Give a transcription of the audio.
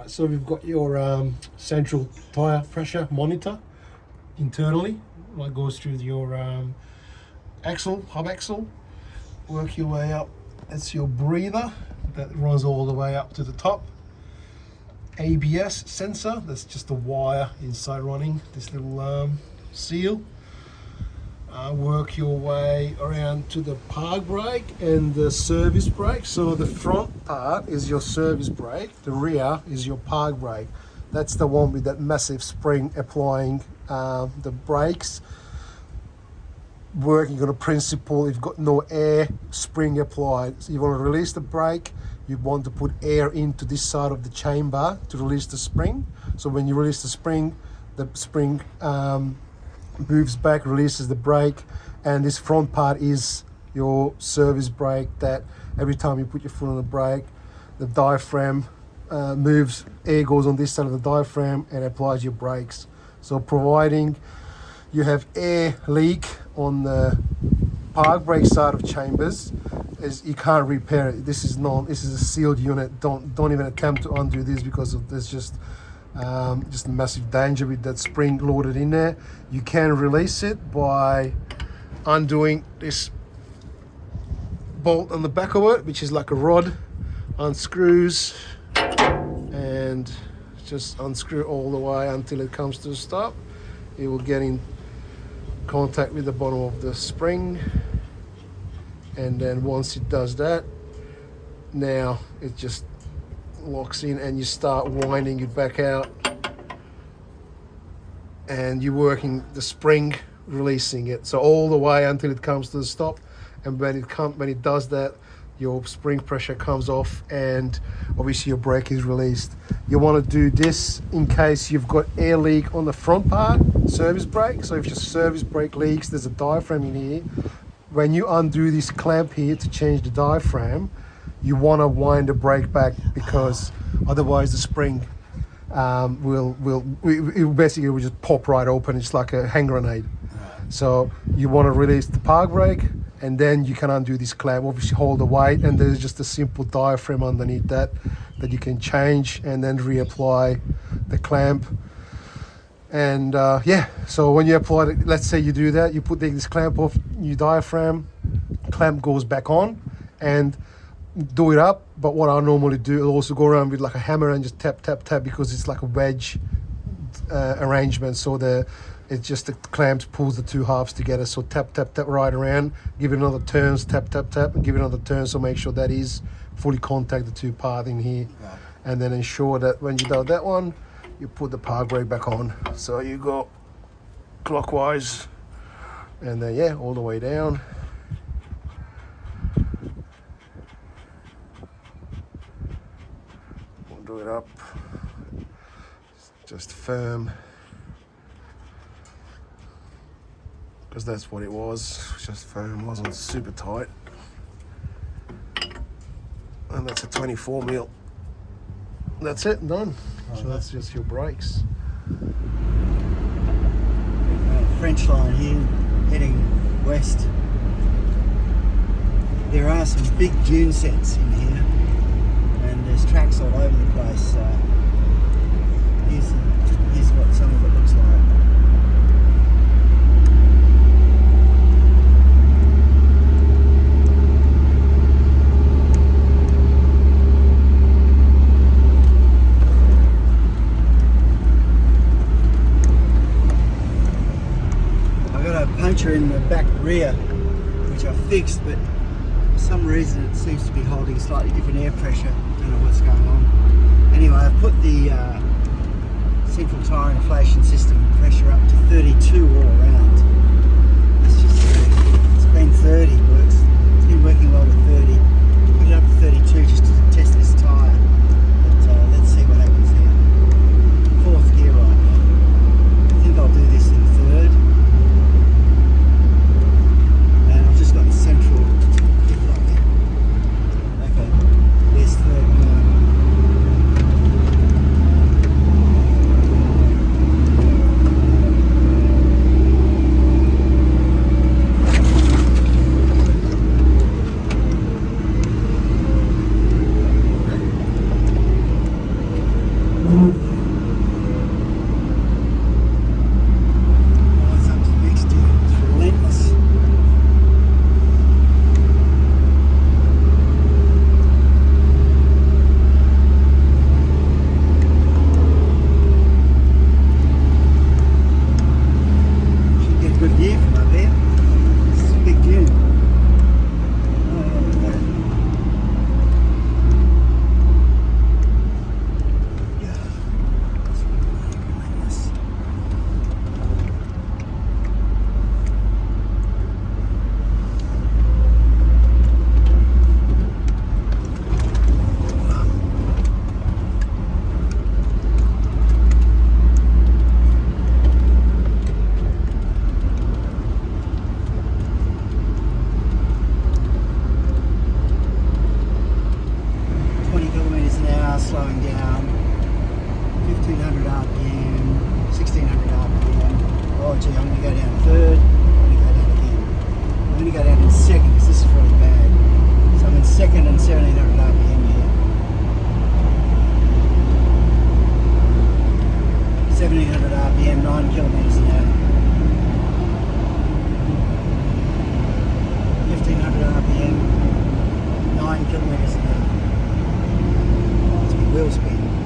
part, so we've got your central tire pressure monitor internally, like goes through your axle, hub axle. Work your way up. That's your breather that runs all the way up to the top. ABS sensor, that's just a wire inside running this little seal. Work your way around to the park brake and the service brake. So the front part is your service brake, the rear is your park brake. That's the one with that massive spring applying the brakes. Working on a principle, you've got no air spring applied. So you want to release the brake, you want to put air into this side of the chamber to release the spring. So when you release the spring moves back, releases the brake, and this front part is your service brake that every time you put your foot on the brake, the diaphragm moves, air goes on this side of the diaphragm and applies your brakes. So providing you have air leak on the park brake side of chambers, is you can't repair it. This is a sealed unit. Don't even attempt to undo this because there's just a massive danger with that spring loaded in there. You can release it by undoing this bolt on the back of it, which is like a rod, unscrews and just unscrew all the way until it comes to a stop. It will get in contact with the bottom of the spring, and then once it does that, now it just locks in and you start winding it back out, and you're working the spring, releasing it so all the way until it comes to the stop. And when it does that, your spring pressure comes off and obviously your brake is released. You want to do this in case you've got air leak on the front part, service brake. So if your service brake leaks, there's a diaphragm in here. When you undo this clamp here to change the diaphragm, you want to wind the brake back, because otherwise the spring will basically just pop right open. It's like a hand grenade. So you want to release the park brake, and then you can undo this clamp, obviously hold the weight, and there's just a simple diaphragm underneath that you can change and then reapply the clamp. And so when you apply it, let's say you do that, you put this clamp off, your diaphragm, clamp goes back on, and do it up. But what I normally do, I'll also go around with like a hammer and just tap, tap, tap, because it's like a wedge arrangement. So it's just the clamps pulls the two halves together. So tap, tap, tap right around, give it another turns, tap, tap, tap, and give it another turn. So make sure that is fully contact the two parts in here. Right. And then ensure that when you do that one, you put the park brake back on. So you go clockwise, and then all the way down. We'll do it up, just firm, because that's what it was, just firm, wasn't super tight. And that's a 24 mil. That's it, done. So that's just your brakes. French line here, heading west. There are some big dune sets in here, and there's tracks all over the place. So here's what some of it looks like. Puncture in the back rear, which I fixed, but for some reason it seems to be holding slightly different air pressure. Don't know what's going on. Anyway, I've put the central tyre inflation system pressure up to 32 all around. It's been 30, works. It's been working well with 30. Put it up to 32 just to test this tyre. But let's see what happens here. Fourth gear right now. I think I'll do this in third. Got the central hip lock there. Okay, there's third gear. tailspin.